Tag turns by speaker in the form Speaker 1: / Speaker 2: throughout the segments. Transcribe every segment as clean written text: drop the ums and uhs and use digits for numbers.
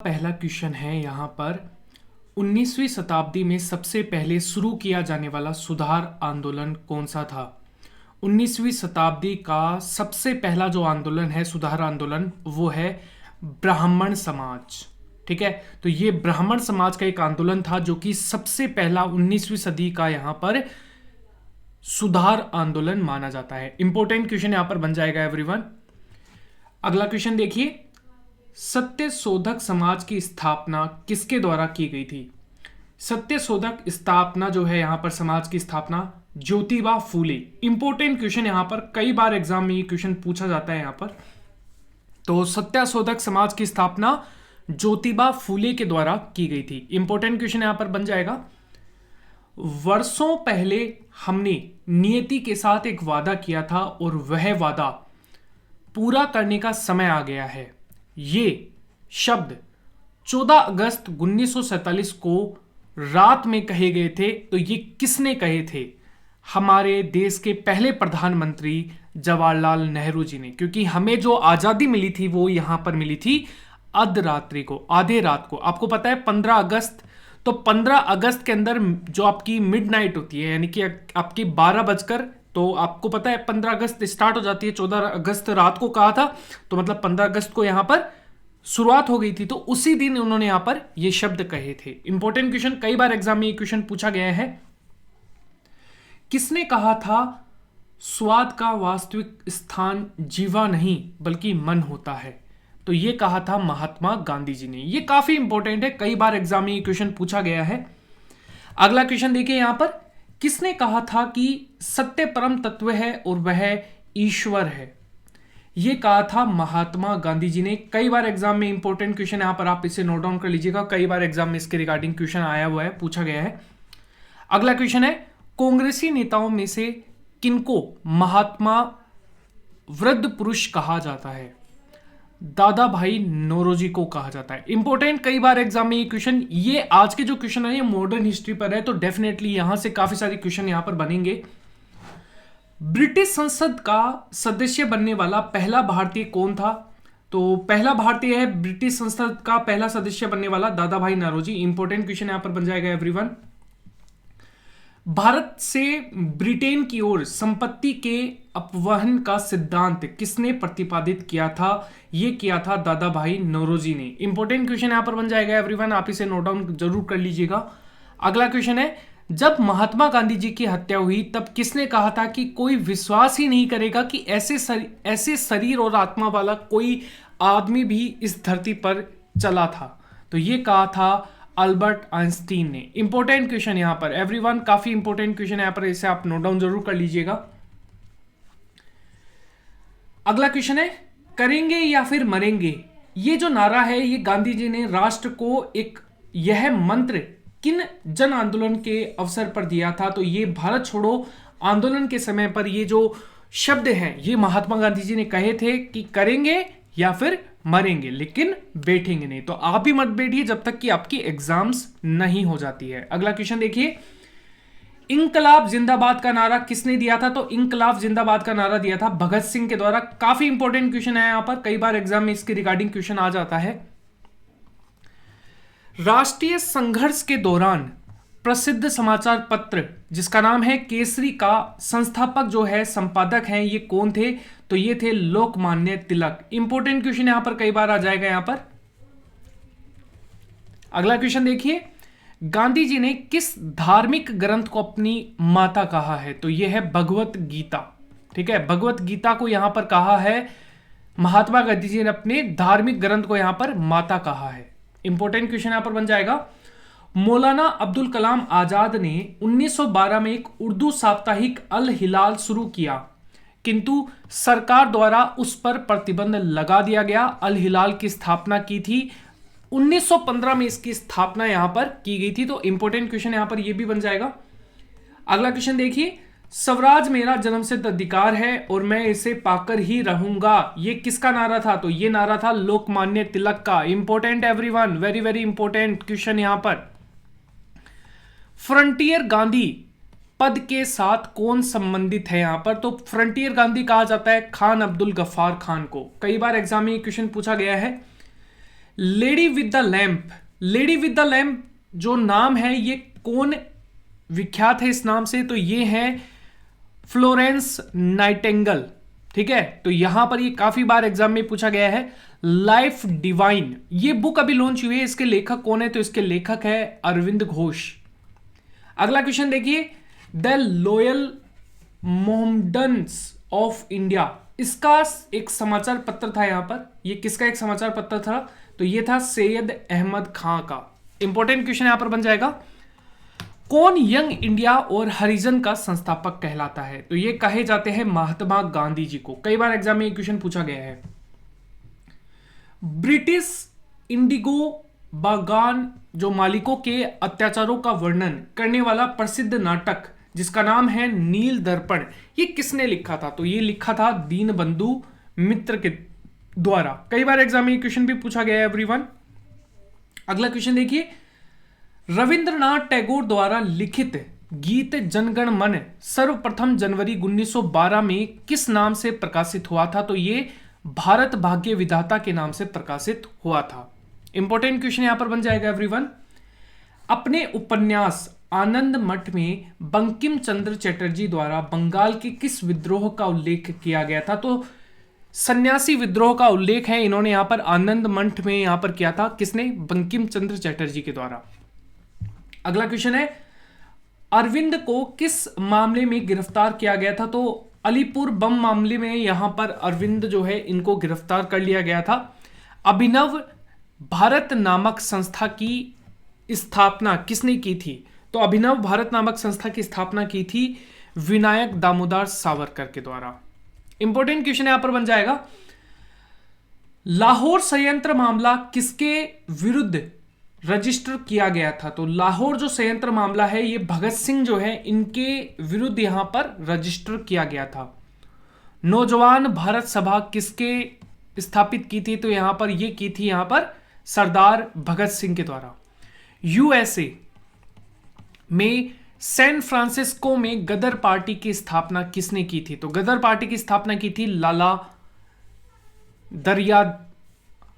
Speaker 1: पहला क्वेश्चन है यहाँ पर 19वीं शताब्दी में सबसे पहले शुरू किया जाने वाला सुधार आंदोलन कौन सा था। 19वीं शताब्दी का सबसे पहला जो आंदोलन है, सुधार आंदोलन, वो है ब्राह्मण समाज। ठीक है, तो ये ब्राह्मण समाज का एक आंदोलन था जो कि सबसे पहला 19वीं सदी का यहाँ पर सुधार आंदोलन माना जाता है। इंपॉर्टेंट क्वेश्चन यहाँ पर बन जाएगा एवरीवन। अगला क्वेश्चन देखिए, सत्य शोधक समाज की स्थापना किसके द्वारा की गई थी। सत्य शोधक स्थापना जो है यहाँ पर समाज की स्थापना ज्योतिबा फूले। इंपॉर्टेंट क्वेश्चन यहाँ पर कई बार एग्जाम में ये क्वेश्चन पूछा जाता है यहाँ पर। तो सत्य शोधक समाज की स्थापना ज्योतिबा फूले के द्वारा की गई थी। इंपॉर्टेंट क्वेश्चन यहाँ पर बन जाएगा, वर्षों पहले हमने नियति के साथ एक वादा किया था और वह वादा पूरा करने का समय आ गया है। ये शब्द 14 अगस्त 1947 को रात में कहे गए थे। तो ये किसने कहे थे? हमारे देश के पहले प्रधानमंत्री जवाहरलाल नेहरू जी ने, क्योंकि हमें जो आज़ादी मिली थी वो यहाँ पर मिली थी अर्धरात्रि को, आधे रात को। आपको पता है 15 अगस्त, तो 15 अगस्त के अंदर जो आपकी मिडनाइट होती है, यानी कि आपकी 12 बजकर, तो आपको पता है 15 अगस्त स्टार्ट हो जाती है, 14 अगस्त रात को कहा था, तो मतलब 15 अगस्त को यहां पर शुरुआत हो गई थी। तो उसी दिन उन्होंने यहां पर ये शब्द कहे थे। इंपॉर्टेंट क्वेश्चन, कई बार एग्जाम में ये क्वेश्चन पूछा गया है। किसने कहा था स्वाद का वास्तविक स्थान जीवा नहीं बल्कि मन होता है? तो ये कहा था महात्मा गांधी जी ने। ये काफी इंपॉर्टेंट है, कई बार एग्जाम में ये क्वेश्चन पूछा गया है। अगला क्वेश्चन देखिए यहां पर, किसने कहा था कि सत्य परम तत्व है और वह ईश्वर है? यह कहा था महात्मा गांधी जी ने। कई बार एग्जाम में इंपॉर्टेंट क्वेश्चन यहां पर आप इसे नोट डाउन कर लीजिएगा, कई बार एग्जाम में इसके रिगार्डिंग क्वेश्चन आया हुआ है, पूछा गया है। अगला क्वेश्चन है, कांग्रेसी नेताओं में से किनको महात्मा वृद्ध पुरुष कहा जाता है? दादा भाई नौरोजी को कहा जाता है। इंपॉर्टेंट, कई बार एग्जाम में ये क्वेश्चन, ये आज के जो क्वेश्चन है ये मॉडर्न हिस्ट्री पर है, तो डेफिनेटली यहां से काफी सारे क्वेश्चन यहां पर बनेंगे। ब्रिटिश संसद का सदस्य बनने वाला पहला भारतीय कौन था? तो पहला भारतीय है ब्रिटिश संसद का पहला सदस्य बनने वाला दादा भाई नौरोजी। इंपॉर्टेंट क्वेश्चन यहां पर बन जाएगा एवरीवन। भारत से ब्रिटेन की ओर संपत्ति के अपवहन का सिद्धांत किसने प्रतिपादित किया था? यह किया था दादा भाई नौरोजी ने। इंपॉर्टेंट क्वेश्चन यहां पर बन जाएगा एवरीवन, आप इसे नोट डाउन जरूर कर लीजिएगा। अगला क्वेश्चन है, जब महात्मा गांधी जी की हत्या हुई तब किसने कहा था कि कोई विश्वास ही नहीं करेगा कि ऐसे शरीर और आत्मा वाला कोई आदमी भी इस धरती पर चला था? तो यह कहा था अल्बर्ट आइंस्टीन ने। इंपॉर्टेंट क्वेश्चन यहां पर एवरीवन, काफी इंपॉर्टेंट क्वेश्चन यहां पर, इसे आप नोट डाउन जरूर कर लीजिएगा। अगला क्वेश्चन है, करेंगे या फिर मरेंगे, ये जो नारा है ये गांधी जी ने राष्ट्र को एक, यह मंत्र किन जन आंदोलन के अवसर पर दिया था? तो ये भारत छोड़ो आंदोलन के समय पर ये जो शब्द हैं ये महात्मा गांधी जी ने कहे थे कि करेंगे या फिर मरेंगे, लेकिन बैठेंगे नहीं। तो आप भी मत बैठिए जब तक कि आपकी एग्जाम्स नहीं हो जाती है। अगला क्वेश्चन देखिए, इंकलाब जिंदाबाद का नारा किसने दिया था? तो इंकलाब जिंदाबाद का नारा दिया था भगत सिंह के द्वारा। काफी इंपॉर्टेंट क्वेश्चन है यहां पर, कई बार एग्जाम में इसके रिगार्डिंग क्वेश्चन आ जाता है। राष्ट्रीय संघर्ष के दौरान प्रसिद्ध समाचार पत्र जिसका नाम है केसरी का संस्थापक जो है, संपादक हैं, ये कौन थे? तो ये थे लोकमान्य तिलक। इंपॉर्टेंट क्वेश्चन यहां पर कई बार आ जाएगा यहां पर। अगला क्वेश्चन देखिए, गांधी जी ने किस धार्मिक ग्रंथ को अपनी माता कहा है? तो यह है भगवत गीता। ठीक है, भगवत गीता को यहां पर कहा है महात्मा गांधी जी ने अपने धार्मिक ग्रंथ को यहां पर माता कहा है। इंपॉर्टेंट क्वेश्चन यहां पर बन जाएगा, मौलाना अब्दुल कलाम आजाद ने 1912 में एक उर्दू साप्ताहिक अल हिलाल शुरू किया, किंतु सरकार द्वारा उस पर प्रतिबंध लगा दिया गया। अल हिलाल की स्थापना की थी 1915 में, इसकी स्थापना यहां पर की गई थी। तो इंपॉर्टेंट क्वेश्चन यहां पर यह भी बन जाएगा। अगला क्वेश्चन देखिए, स्वराज मेरा जन्मसिद्ध अधिकार है और मैं इसे पाकर ही रहूंगा, यह किसका नारा था? तो यह नारा था लोकमान्य तिलक का। Important everyone, very very important question यहां पर। फ्रंटियर गांधी पद के साथ कौन संबंधित है यहां पर? तो फ्रंटियर गांधी कहा जाता है खान अब्दुल गफ्फार खान को। कई बार एग्जाम में क्वेश्चन पूछा गया है। Lady with the lamp, lady with the lamp जो नाम है ये कौन विख्यात है इस नाम से? तो ये है फ्लोरेंस नाइटिंगेल। ठीक है, तो यहां पर ये काफी बार एग्जाम में पूछा गया है। लाइफ डिवाइन, ये बुक अभी लॉन्च हुई है, इसके लेखक कौन है? तो इसके लेखक है अरविंद घोष। अगला क्वेश्चन देखिए, the loyal Mohammedans of India, इसका एक समाचार पत्र था यहां पर, ये किसका एक समाचार पत्र था? तो ये था सैयद अहमद खां का। इंपॉर्टेंट क्वेश्चन यहां पर बन जाएगा, कौन यंग इंडिया और हरिजन का संस्थापक कहलाता है? तो ये कहे जाते हैं महात्मा गांधी जी को। कई बार एग्जाम में ये क्वेश्चन पूछा गया है। ब्रिटिश इंडिगो बागान जो मालिकों के अत्याचारों का वर्णन करने वाला प्रसिद्ध नाटक जिसका नाम है नील दर्पण, ये किसने लिखा था? तो ये लिखा था दीनबंधु मित्र के द्वारा। कई बार एग्जाम में ये क्वेश्चन भी पूछा गया है एवरीवन। अगला क्वेश्चन देखिए, रविंद्रनाथ टैगोर द्वारा लिखित गीत जनगण मन सर्वप्रथम जनवरी 1912 में किस नाम से प्रकाशित हुआ था? तो ये भारत भाग्य विधाता के नाम से प्रकाशित हुआ था। इंपॉर्टेंट क्वेश्चन यहां पर बन जाएगा एवरीवन। अपने उपन्यास आनंद मठ में बंकिम चंद्र चटर्जी द्वारा बंगाल के किस विद्रोह का उल्लेख किया गया था? तो सन्यासी विद्रोह का उल्लेख है इन्होंने यहां पर आनंद मठ में यहां पर किया था। किसने? बंकिम चंद्र चटर्जी के द्वारा। अगला क्वेश्चन है, अरविंद को किस मामले में गिरफ्तार किया गया था? तो अलीपुर बम मामले में यहां पर अरविंद जो है इनको गिरफ्तार कर लिया गया था। अभिनव भारत नामक संस्था की स्थापना किसने की थी? तो अभिनव भारत नामक संस्था की स्थापना की थी विनायक दामोदर सावरकर के द्वारा। इंपॉर्टेंट क्वेश्चन यहां पर बन जाएगा, लाहौर संयंत्र मामला किसके विरुद्ध रजिस्टर किया गया था? तो लाहौर जो संयंत्र मामला है ये भगत सिंह जो है इनके विरुद्ध यहां पर रजिस्टर किया गया था। नौजवान भारत सभा किसके स्थापित की थी? तो यहां पर ये की थी यहां पर सरदार भगत सिंह के द्वारा। यूएसए में सैन फ्रांसिस्को में गदर पार्टी की स्थापना किसने की थी? तो गदर पार्टी की स्थापना की थी लाला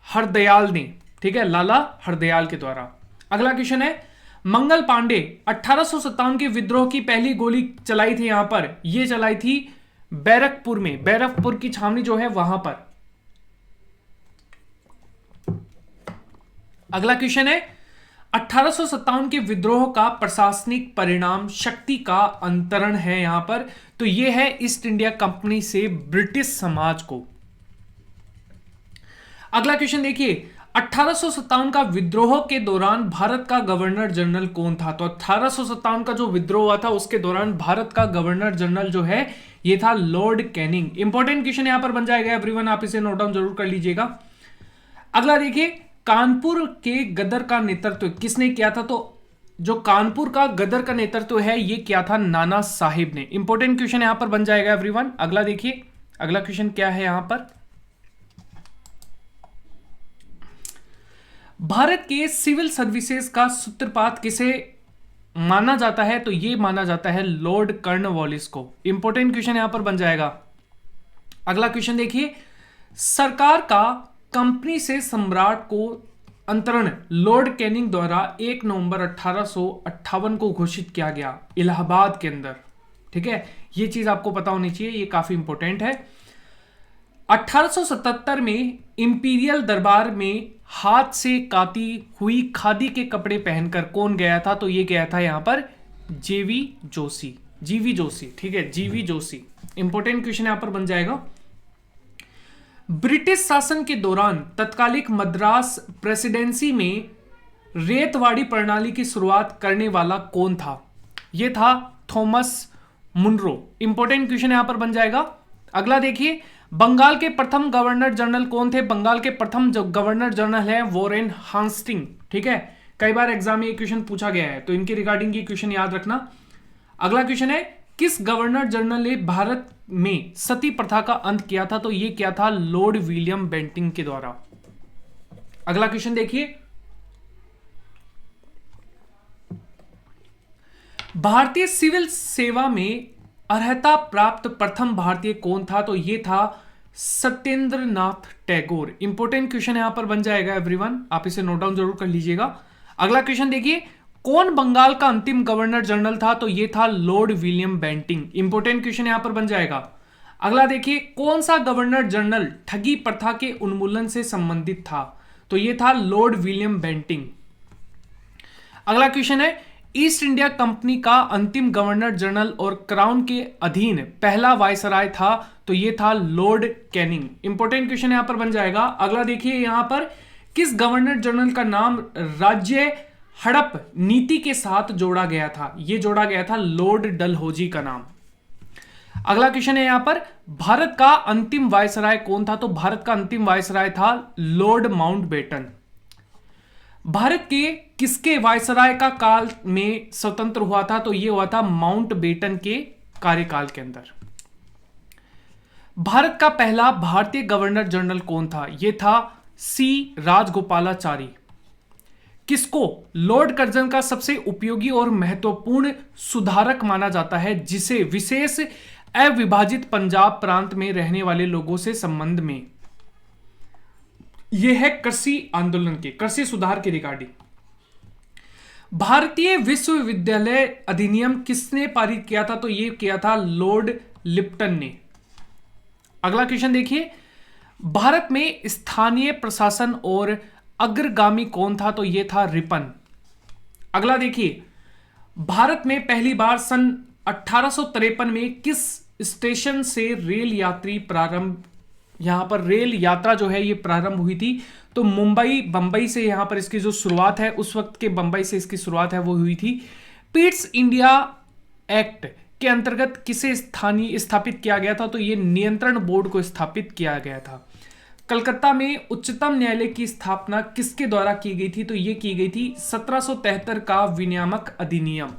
Speaker 1: हरदयाल ने। ठीक है, लाला हरदयाल के द्वारा। अगला क्वेश्चन है, मंगल पांडे 1857 के विद्रोह की पहली गोली चलाई थी यहां पर, यह चलाई थी बैरकपुर में, बैरकपुर की छावनी जो है वहां पर। अगला क्वेश्चन है, 1857 के विद्रोह का प्रशासनिक परिणाम शक्ति का अंतरण है यहां पर, तो यह है ईस्ट इंडिया कंपनी से ब्रिटिश समाज को। अगला क्वेश्चन देखिए, 1857 का विद्रोह के दौरान भारत का गवर्नर जनरल कौन था? तो 1857 का जो विद्रोह हुआ था उसके दौरान भारत का गवर्नर जनरल जो है ये था लॉर्ड कैनिंग। इंपॉर्टेंट क्वेश्चन यहां पर बन जाएगा एवरीवन, आप इसे नोट डाउन जरूर कर लीजिएगा। अगला देखिए, कानपुर के गदर का नेतृत्व किसने किया था? तो जो कानपुर का गदर का नेतृत्व है ये किया था नाना साहिब ने। इंपॉर्टेंट क्वेश्चन यहां पर बन जाएगा एवरीवन। अगला देखिए, अगला क्वेश्चन क्या है यहां पर, भारत के सिविल सर्विसेज का सूत्रपात किसे माना जाता है? तो यह माना जाता है लॉर्ड कॉर्नवालिस को। इंपॉर्टेंट क्वेश्चन यहां पर बन जाएगा। अगला क्वेश्चन देखिए, सरकार का कंपनी से सम्राट को अंतरण लॉर्ड कैनिंग द्वारा 1 नवंबर 1858 को घोषित किया गया इलाहाबाद के अंदर। ठीक है, यह चीज आपको पता होनी चाहिए, यह काफी इंपॉर्टेंट है। 1877 में इंपीरियल दरबार में हाथ से काती हुई खादी के कपड़े पहनकर कौन गया था? तो ये गया था यहां पर जीवी जोशी। ठीक है, जीवी जोशी। इंपॉर्टेंट क्वेश्चन यहां पर बन जाएगा। ब्रिटिश शासन के दौरान तत्कालिक मद्रास प्रेसिडेंसी में रेतवाड़ी प्रणाली की शुरुआत करने वाला कौन था? यह था थॉमस मुनरो। इंपॉर्टेंट क्वेश्चन यहां पर बन जाएगा। अगला देखिए, बंगाल के प्रथम गवर्नर जनरल कौन थे? बंगाल के प्रथम जो गवर्नर जनरल है वॉरेन हास्टिंग। ठीक है, कई बार एग्जाम में ये क्वेश्चन पूछा गया है तो इनके रिगार्डिंग ये क्वेश्चन याद रखना। अगला क्वेश्चन है, किस गवर्नर जनरल ने भारत में सती प्रथा का अंत किया था? तो ये किया था लॉर्ड विलियम बेंटिंग के द्वारा। अगला क्वेश्चन देखिए, भारतीय सिविल सेवा में अर्हता प्राप्त प्रथम भारतीय कौन था? तो यह था सत्येंद्रनाथ टैगोर। इंपॉर्टेंट क्वेश्चन यहां पर बन जाएगा एवरीवन, आप इसे नोट डाउन जरूर कर लीजिएगा। अगला क्वेश्चन देखिए, कौन बंगाल का अंतिम गवर्नर जनरल था? तो ये था Lord William Bentinck. Important question यहां पर बन जाएगा। अगला देखिए, कौन सा गवर्नर जनरल ठगी प्रथा के उन्मूलन से संबंधित था? तो ये था लॉर्ड विलियम बेंटिंग। अगला क्वेश्चन है, ईस्ट इंडिया कंपनी का अंतिम गवर्नर जनरल और क्राउन के अधीन पहला वायसराय था? तो ये था लॉर्ड कैनिंग। इंपॉर्टेंट क्वेश्चन यहां पर बन जाएगा। अगला देखिए, यहां पर किस गवर्नर जनरल का नाम राज्य हड़प नीति के साथ जोड़ा गया था? यह जोड़ा गया था लॉर्ड डलहौजी का नाम। अगला क्वेश्चन है यहां पर, भारत का अंतिम वायसराय कौन था? तो भारत का अंतिम वायसराय था लॉर्ड माउंटबेटन। भारत के किसके वायसराय का काल में स्वतंत्र हुआ था? तो यह हुआ था माउंटबेटन के कार्यकाल के अंदर। भारत का पहला भारतीय गवर्नर जनरल कौन था? यह था सी राजगोपालाचारी। किसको लॉर्ड कर्जन का सबसे उपयोगी और महत्वपूर्ण सुधारक माना जाता है, जिसे विशेष अविभाजित पंजाब प्रांत में रहने वाले लोगों से संबंध में? यह है कृषि आंदोलन के, कृषि सुधार के रिगार्डिंग। भारतीय विश्वविद्यालय अधिनियम किसने पारित किया था? तो यह किया था लॉर्ड लिप्टन ने। अगला क्वेश्चन देखिए, भारत में स्थानीय प्रशासन और अग्रगामी कौन था? तो यह था रिपन। अगला देखिए, भारत में पहली बार सन 1853 में किस स्टेशन से रेल यात्री प्रारंभ, यहां पर रेल यात्रा जो है ये प्रारंभ हुई थी? तो बंबई से यहां पर इसकी जो शुरुआत है, उस वक्त के बंबई से इसकी शुरुआत है वो हुई थी। पीट्स इंडिया एक्ट के अंतर्गत किसे स्थापित किया गया था? तो ये नियंत्रण बोर्ड को स्थापित किया गया था। कलकत्ता में उच्चतम न्यायालय की स्थापना किसके द्वारा की गई थी? तो ये की गई थी 1773 का विनियामक अधिनियम।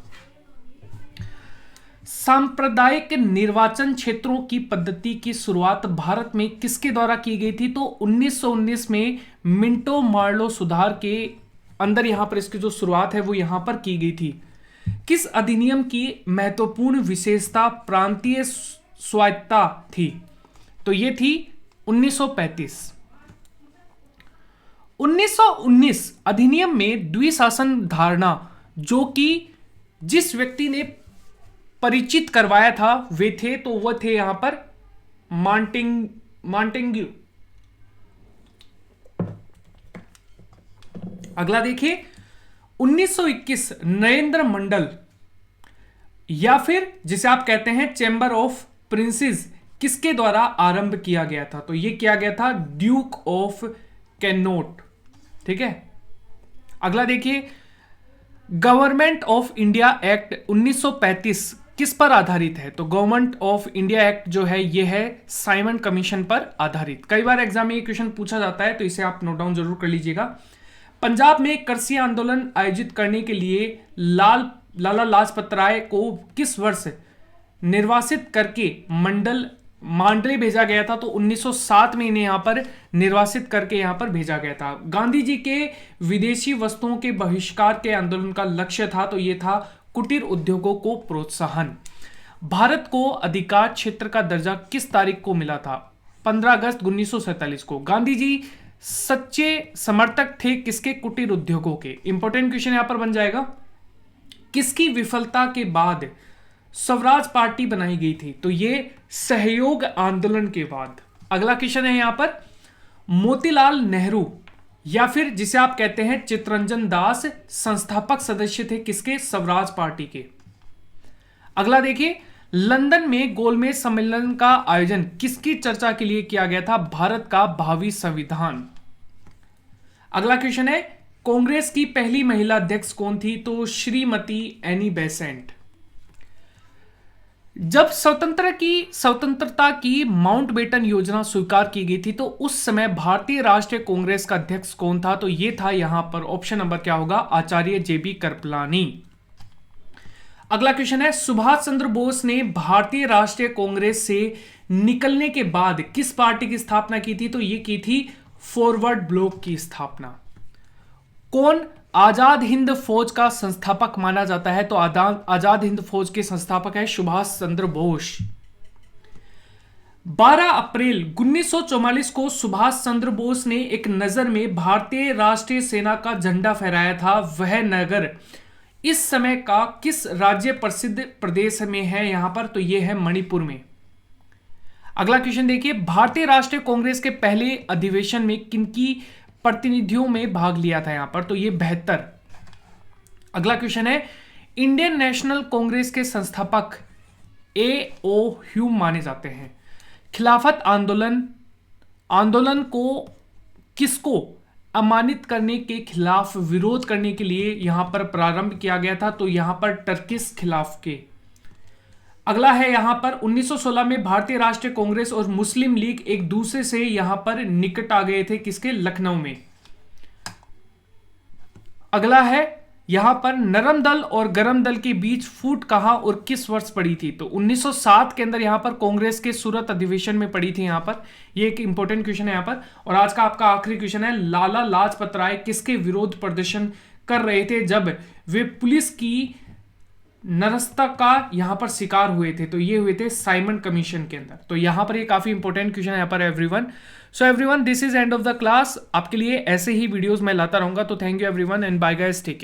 Speaker 1: सांप्रदायिक निर्वाचन क्षेत्रों की पद्धति की शुरुआत भारत में किसके द्वारा की गई थी? तो 1919 में मिंटो मार्लो सुधार के अंदर यहां पर इसकी जो शुरुआत है वो यहां पर की गई थी। किस अधिनियम की महत्वपूर्ण विशेषता प्रांतीय स्वायत्तता थी? तो ये थी 1935। 1919 अधिनियम में द्विशासन धारणा जो कि जिस व्यक्ति ने परिचित करवाया था वे थे, तो वह थे यहां पर मॉन्टेग्यू। अगला देखिए, 1921 नरेंद्र मंडल या फिर जिसे आप कहते हैं चैंबर ऑफ प्रिंसेस किसके द्वारा आरंभ किया गया था? तो यह किया गया था ड्यूक ऑफ कैनोट। ठीक है। अगला देखिए, गवर्नमेंट ऑफ इंडिया एक्ट 1935 किस पर आधारित है? तो गवर्नमेंट ऑफ इंडिया एक्ट जो है यह है साइमन कमीशन पर आधारित। कई बार एग्जाम में ये क्वेश्चन पूछा जाता है, तो इसे आप नोट डाउन जरूर कर लीजिएगा। पंजाब में कृषि आंदोलन आयोजित करने के लिए लाला लाजपत राय को किस वर्ष निर्वासित करके मांडले भेजा गया था? तो 1907 में इन्हें यहां पर निर्वासित करके यहां पर भेजा गया था। गांधी जी के विदेशी वस्तुओं के बहिष्कार के आंदोलन का लक्ष्य था? तो यह था कुटीर उद्योगों को प्रोत्साहन। भारत को अधिकार क्षेत्र का दर्जा किस तारीख को मिला था? 15 अगस्त 1947 को। गांधी जी सच्चे समर्थक थे किसके? कुटीर उद्योगों के। इंपॉर्टेंट क्वेश्चन यहां पर बन जाएगा, किसकी विफलता के बाद स्वराज पार्टी बनाई गई थी? तो यह सहयोग आंदोलन के बाद। अगला क्वेश्चन है यहां पर, मोतीलाल नेहरू या फिर जिसे आप कहते हैं चित्तरंजन दास संस्थापक सदस्य थे किसके? स्वराज पार्टी के। अगला देखिए, लंदन में गोलमेज सम्मेलन का आयोजन किसकी चर्चा के लिए किया गया था? भारत का भावी संविधान। अगला क्वेश्चन है, कांग्रेस की पहली महिला अध्यक्ष कौन थी? तो श्रीमती एनी बेसेंट। जब स्वतंत्रता की माउंटबेटन योजना स्वीकार की गई थी, तो उस समय भारतीय राष्ट्रीय कांग्रेस का अध्यक्ष कौन था? तो यह था यहां पर ऑप्शन नंबर क्या होगा? आचार्य जेबी कृपलानी। अगला क्वेश्चन है, सुभाष चंद्र बोस ने भारतीय राष्ट्रीय कांग्रेस से निकलने के बाद किस पार्टी की स्थापना की थी? तो यह की थी फॉरवर्ड ब्लॉक की स्थापना। कौन आजाद हिंद फौज का संस्थापक माना जाता है? तो आजाद हिंद फौज के संस्थापक है सुभाष चंद्र बोस। 12 अप्रैल 1944 को सुभाष चंद्र बोस ने एक नगर में भारतीय राष्ट्रीय सेना का झंडा फहराया था। वह नगर इस समय का किस राज्य प्रसिद्ध प्रदेश में है यहां पर? तो यह है मणिपुर में। अगला क्वेश्चन देखिए, भारतीय राष्ट्रीय कांग्रेस के पहले अधिवेशन में किनकी प्रतिनिधियों में भाग लिया था यहां पर? तो यह 72। अगला क्वेश्चन है, इंडियन नेशनल कांग्रेस के संस्थापक A.O. ह्यूम माने जाते हैं। खिलाफत आंदोलन को किसको अमानित करने के खिलाफ विरोध करने के लिए यहां पर प्रारंभ किया गया था? तो यहां पर टर्किश खिलाफ के। अगला है यहां पर 1916 में भारतीय राष्ट्रीय कांग्रेस और मुस्लिम लीग एक दूसरे से यहां पर निकट आ गए थे, किसके? लखनऊ में। अगला है यहां पर नरम दल और गरम दल के बीच फूट कहां और किस वर्ष पड़ी थी? तो 1907 के अंदर यहां पर कांग्रेस के सूरत अधिवेशन में पड़ी थी। यहां पर ये एक इंपॉर्टेंट क्वेश्चन है यहां पर। और आज का आपका आखिरी क्वेश्चन है, लाला लाजपत राय किसके विरोध प्रदर्शन कर रहे थे जब वे पुलिस की नरस्ता का यहां पर शिकार हुए थे? तो ये हुए थे साइमन कमीशन के अंदर। तो यहां पर ये काफी इंपॉर्टेंट क्वेश्चन है यहां पर everyone. So everyone, this is end of the class. आपके लिए ऐसे ही वीडियोस मैं लाता रहूंगा। तो thank you everyone and bye guys, take care.